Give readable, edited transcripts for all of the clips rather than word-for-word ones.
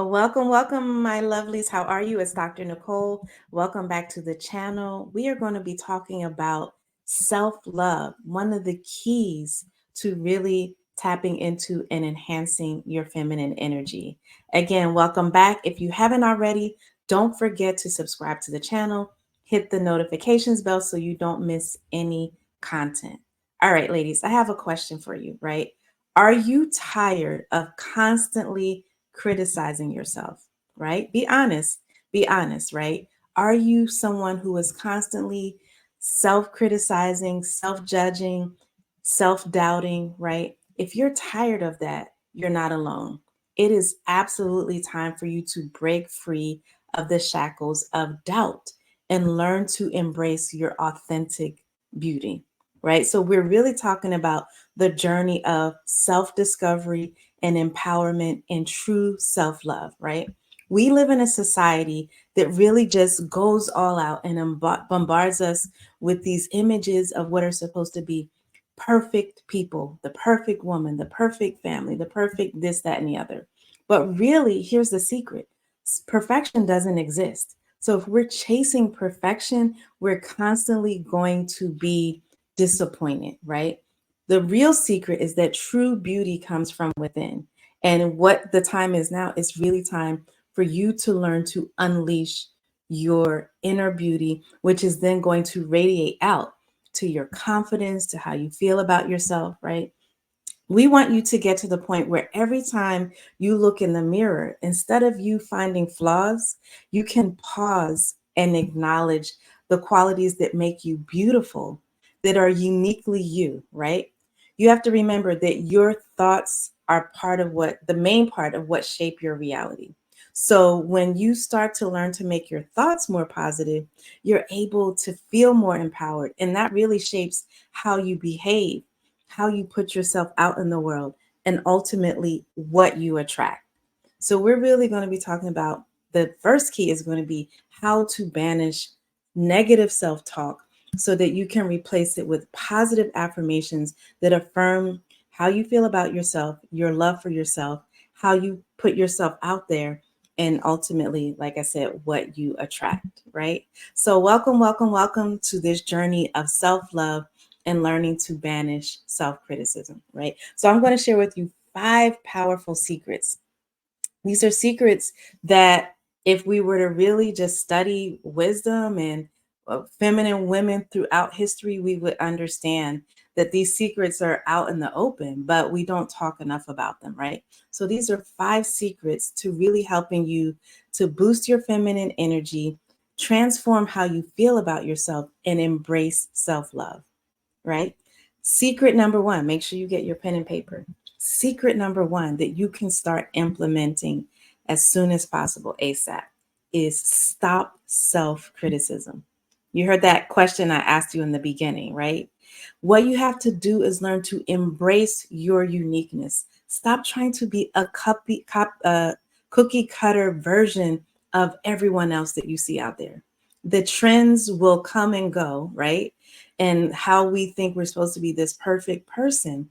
Welcome, my lovelies. How are you? It's Dr. Nicole. Welcome back to the channel. We are going to be talking about self-love, one of the keys to really tapping into and enhancing your feminine energy. Again, welcome back. If you haven't already, don't forget to subscribe to the channel, hit the notifications bell so you don't miss any content. All right, ladies, I have a question for you, right? Are you tired of constantly criticizing yourself, right? Be honest, right? Are you someone who is constantly self criticizing, self judging, self doubting, right? If you're tired of that, you're not alone. It is absolutely time for you to break free of the shackles of doubt and learn to embrace your authentic beauty, right? So, we're really talking about the journey of self discovery and empowerment and true self love, right? We live in a society that really just goes all out and bombards us with these images of what are supposed to be perfect people, the perfect woman, the perfect family, the perfect this, that, and the other. But really, here's the secret: perfection doesn't exist. So if we're chasing perfection, we're constantly going to be disappointed, right? The real secret is that true beauty comes from within. And what the time is now is really time for you to learn to unleash your inner beauty, which is then going to radiate out to your confidence, to how you feel about yourself, right? We want you to get to the point where every time you look in the mirror, instead of you finding flaws, you can pause and acknowledge the qualities that make you beautiful, that are uniquely you, right? You have to remember that your thoughts are part of what the main part of what shape your reality. So when you start to learn to make your thoughts more positive, you're able to feel more empowered. And that really shapes how you behave, how you put yourself out in the world, and ultimately what you attract. So, we're really going to be talking about the first key is going to be how to banish negative self talk so that you can replace it with positive affirmations that affirm how you feel about yourself, your love for yourself, how you put yourself out there, and ultimately, like I said, what you attract, right? So, welcome to this journey of self love and learning to banish self criticism, right? So, I'm going to share with you 5 powerful secrets. These are secrets that, if we were to really just study wisdom and feminine women throughout history, we would understand that these secrets are out in the open, but we don't talk enough about them, right? So these are 5 secrets to really helping you to boost your feminine energy, transform how you feel about yourself, and embrace self love, right? Secret number one, make sure you get your pen and paper. Secret number one that you can start implementing as soon as possible, ASAP, is stop self criticism. You heard that question I asked you in the beginning, right? What you have to do is learn to embrace your uniqueness. Stop trying to be a cookie cutter version of everyone else that you see out there. The trends will come and go, right? And how we think we're supposed to be this perfect person.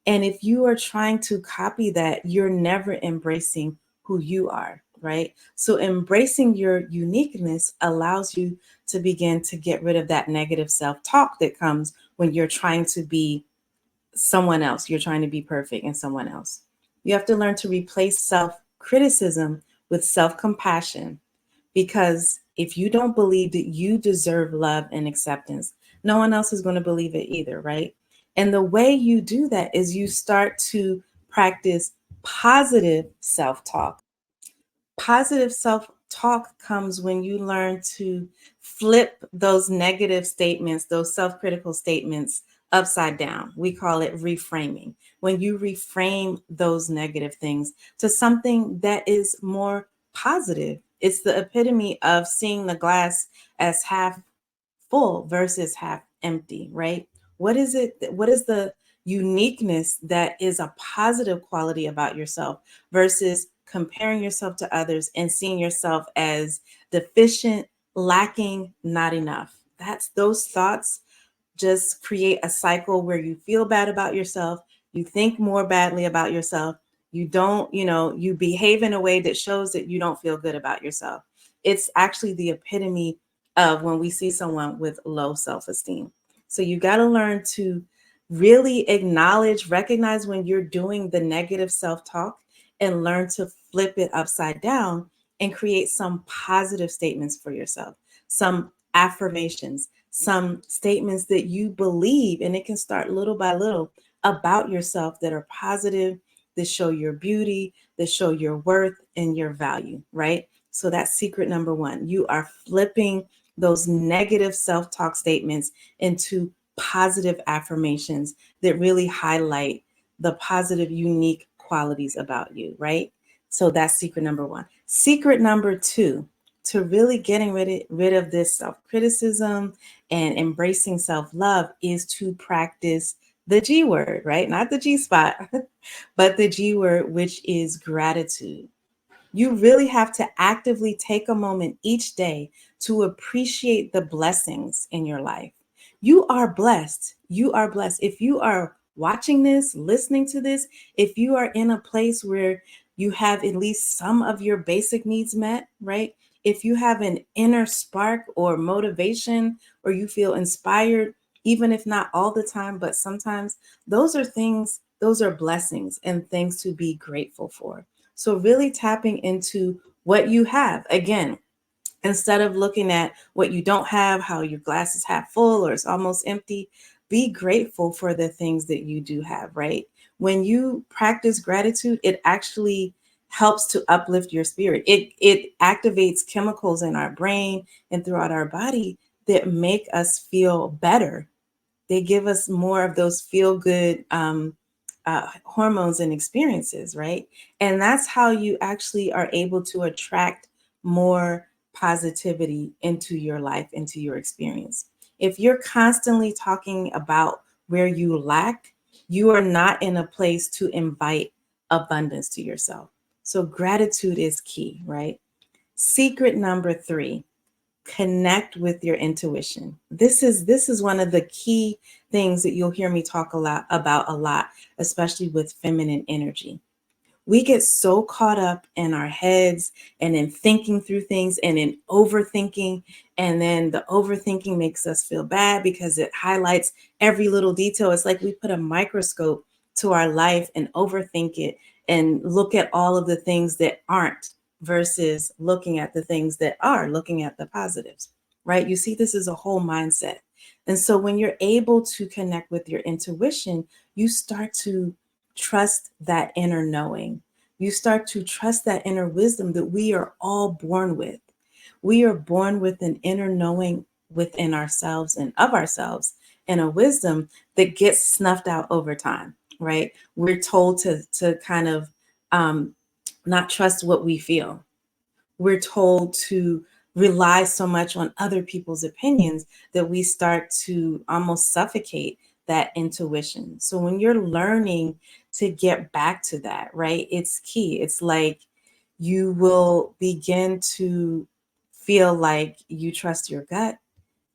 And if you are trying to copy that, you're never embracing who you are, right? So embracing your uniqueness allows you to begin to get rid of that negative self-talk that comes when you're trying to be someone else. You're trying to be perfect in someone else. You have to learn to replace self-criticism with self-compassion, because if you don't believe that you deserve love and acceptance, no one else is going to believe it either, right? And the way you do that is you start to practice positive self talk. Positive self talk comes when you learn to flip those negative statements, those self critical statements, upside down. We call it reframing. When you reframe those negative things to something that is more positive, it's the epitome of seeing the glass as half full versus half empty, right? What is it? What is the uniqueness that is a positive quality about yourself versus comparing yourself to others and seeing yourself as deficient, lacking, not enough? That's those thoughts just create a cycle where you feel bad about yourself, you think more badly about yourself, You don't, you behave in a way that shows that you don't feel good about yourself. It's actually the epitome of when we see someone with low self-esteem. So you got to learn to really acknowledge, recognize when you're doing the negative self-talk, and learn to flip it upside down and create some positive statements for yourself, some affirmations, some statements that you believe, and it can start little by little, about yourself, that are positive, that show your beauty, that show your worth and your value, right? So that's secret number one. You are flipping those negative self-talk statements into positive affirmations that really highlight the positive, unique qualities about you, right? So that's secret number one. Secret number two, to really getting rid of this self-criticism and embracing self-love, is to practice the G word, right? Not the G spot, but the G word, which is gratitude. You really have to actively take a moment each day to appreciate the blessings in your life. You are blessed. You are blessed. If you are watching this, listening to this, if you are in a place where you have at least some of your basic needs met, right? If you have an inner spark or motivation, or you feel inspired, even if not all the time, but sometimes, those are things, those are blessings and things to be grateful for. So really tapping into what you have. Again, instead of looking at what you don't have, how your glass is half full or it's almost empty, be grateful for the things that you do have, right? When you practice gratitude, it actually helps to uplift your spirit. It activates chemicals in our brain and throughout our body that make us feel better. They give us more of those feel good hormones and experiences, right? And that's how you actually are able to attract more positivity into your life, into your experience. If you're constantly talking about where you lack, you are not in a place to invite abundance to yourself. So gratitude is key, right? Secret number three, connect with your intuition. This is one of the key things that you'll hear me talk a lot, especially with feminine energy. We get so caught up in our heads and in thinking through things and in overthinking. And then the overthinking makes us feel bad because it highlights every little detail. It's like we put a microscope to our life and overthink it and look at all of the things that aren't, versus looking at the things that are, looking at the positives, right? You see, this is a whole mindset. And so when you're able to connect with your intuition, you start to trust that inner knowing. You start to trust that inner wisdom that we are all born with. We are born with an inner knowing within ourselves and of ourselves, and a wisdom that gets snuffed out over time, right? We're told to kind of not trust what we feel. We're told to rely so much on other people's opinions that we start to almost suffocate that intuition. So when you're learning to get back to that, right, it's key. It's like you will begin to feel like you trust your gut.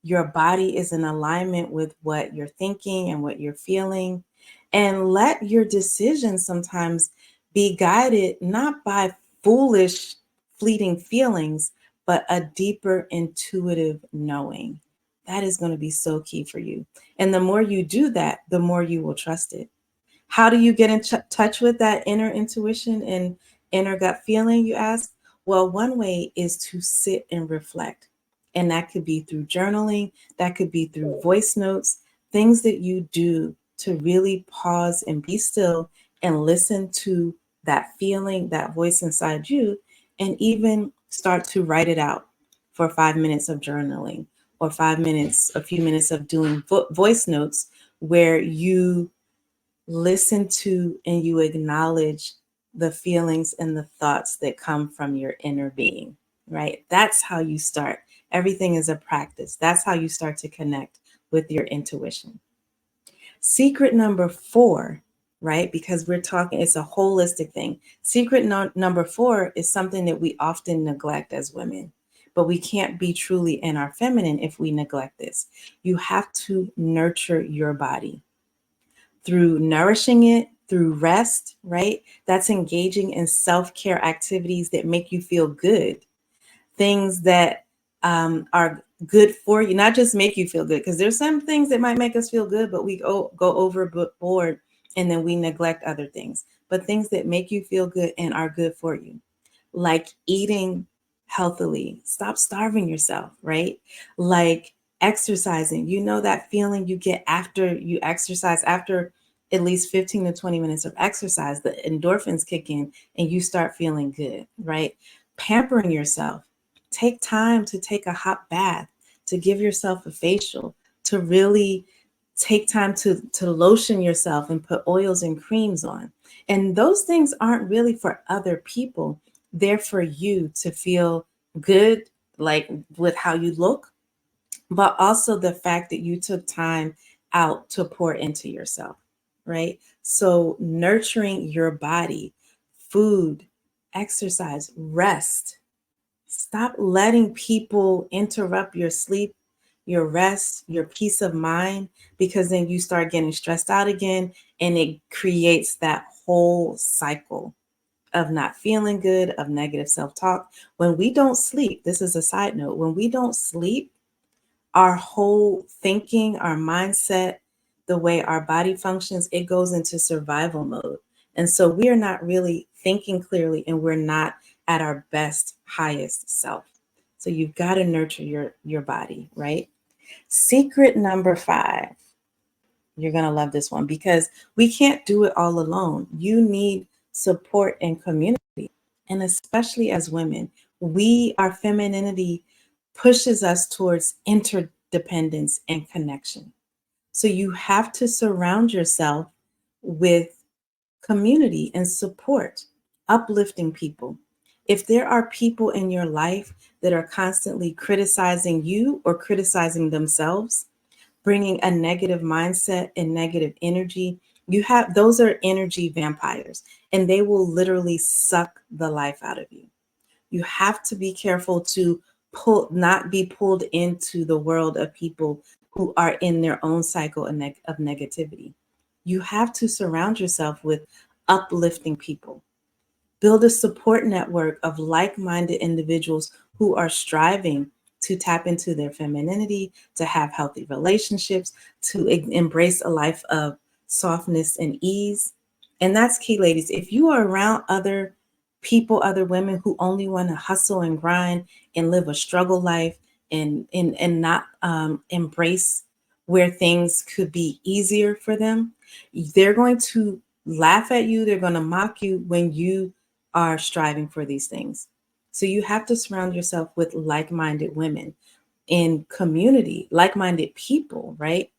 Your body is in alignment with what you're thinking and what you're feeling. And let your decisions sometimes be guided not by foolish, fleeting feelings, but a deeper intuitive knowing. That is going to be so key for you. And the more you do that, the more you will trust it. How do you get in touch with that inner intuition and inner gut feeling, you ask? Well, one way is to sit and reflect. And that could be through journaling, that could be through voice notes, things that you do to really pause and be still and listen to that feeling, that voice inside you, and even start to write it out for 5 minutes of journaling, or 5 minutes, a few minutes of doing voice notes where you listen to and you acknowledge the feelings and the thoughts that come from your inner being, right? That's how you start. Everything is a practice. That's how you start to connect with your intuition. Secret number four, right? Because we're talking, it's a holistic thing. Secret number four is something that we often neglect as women, but we can't be truly in our feminine if we neglect this. You have to nurture your body through nourishing it, through rest, right? That's engaging in self-care activities that make you feel good, things that are good for you, not just make you feel good, because there's some things that might make us feel good, but we go overboard and then we neglect other things. But things that make you feel good and are good for you, like eating healthily, stop starving yourself, right? Like exercising, that feeling you get after you exercise, after at least 15 to 20 minutes of exercise, the endorphins kick in and you start feeling good, right? Pampering yourself. Take time to take a hot bath, to give yourself a facial, to really take time to lotion yourself and put oils and creams on. And those things aren't really for other people. They're for you to feel good, like with how you look, but also the fact that you took time out to pour into yourself, right? So nurturing your body, food, exercise, rest. Stop letting people interrupt your sleep, your rest, your peace of mind, because then you start getting stressed out again and it creates that whole cycle of not feeling good, of negative self talk. When we don't sleep, this is a side note, when we don't sleep, our whole thinking, our mindset, the way our body functions, it goes into survival mode. And so we are not really thinking clearly and we're not at our best, highest self. So you've got to nurture your body, right? Secret number 5. You're going to love this one because we can't do it all alone. You need support and community. And especially as women, our femininity pushes us towards interdependence and connection. So you have to surround yourself with community and support, uplifting people. If there are people in your life that are constantly criticizing you or criticizing themselves, bringing a negative mindset and negative energy, those are energy vampires, and they will literally suck the life out of you. You have to be careful to not be pulled into the world of people who are in their own cycle of negativity. You have to surround yourself with uplifting people. Build a support network of like-minded individuals who are striving to tap into their femininity, to have healthy relationships, to embrace a life of softness and ease. And that's key, ladies. If you are around other people, other women who only want to hustle and grind and live a struggle life and not embrace where things could be easier for them, they're going to laugh at you. They're going to mock you when you are striving for these things. So you have to surround yourself with like-minded women in community, like-minded people, right?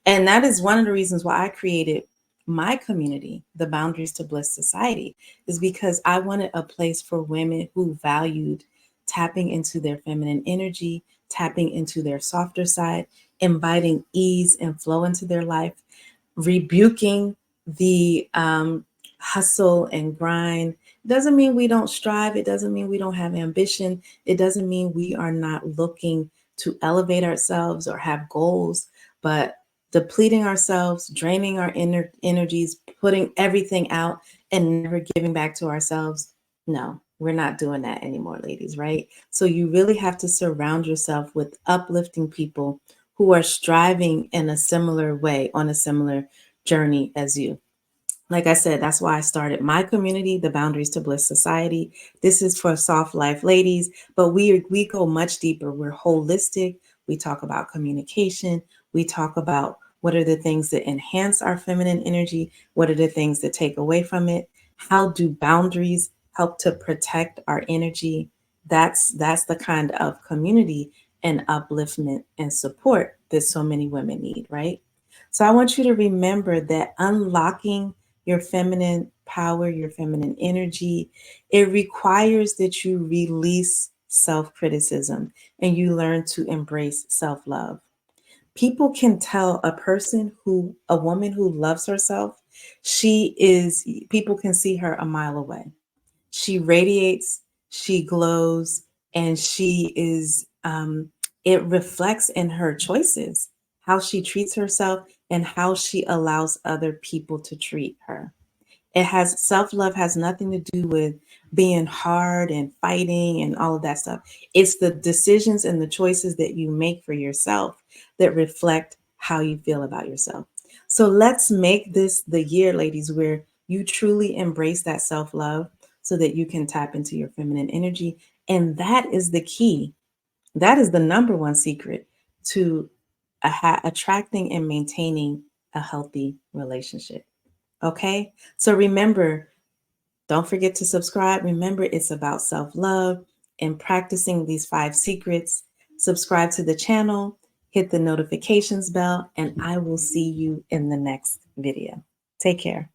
And that is one of the reasons why I created my community, the Boundaries to Bliss Society, is because I wanted a place for women who valued tapping into their feminine energy, tapping into their softer side, inviting ease and flow into their life, rebuking the hustle and grind. Doesn't mean we don't strive. It doesn't mean we don't have ambition. It doesn't mean we are not looking to elevate ourselves or have goals, but depleting ourselves, draining our inner energies, putting everything out and never giving back to ourselves. No, we're not doing that anymore, ladies, right? So you really have to surround yourself with uplifting people who are striving in a similar way, on a similar journey as you. Like I said, that's why I started my community, the Boundaries to Bliss Society. This is for soft life ladies, but we go much deeper. We're holistic. We talk about communication. We talk about what are the things that enhance our feminine energy? What are the things that take away from it? How do boundaries help to protect our energy? That's the kind of community and upliftment and support that so many women need, right? So I want you to remember that unlocking your feminine power, your feminine energy, it requires that you release self-criticism and you learn to embrace self-love. People can tell a woman who loves herself, people can see her a mile away. She radiates, she glows, and it reflects in her choices, how she treats herself and how she allows other people to treat her. Self-love has nothing to do with being hard and fighting and all of that stuff. It's the decisions and the choices that you make for yourself that reflect how you feel about yourself. So let's make this the year, ladies, where you truly embrace that self-love so that you can tap into your feminine energy. And that is the key. That is the number one secret to attracting and maintaining a healthy relationship. Okay. So remember, don't forget to subscribe. Remember, it's about self love and practicing these 5 secrets. Subscribe to the channel, hit the notifications bell, and I will see you in the next video. Take care.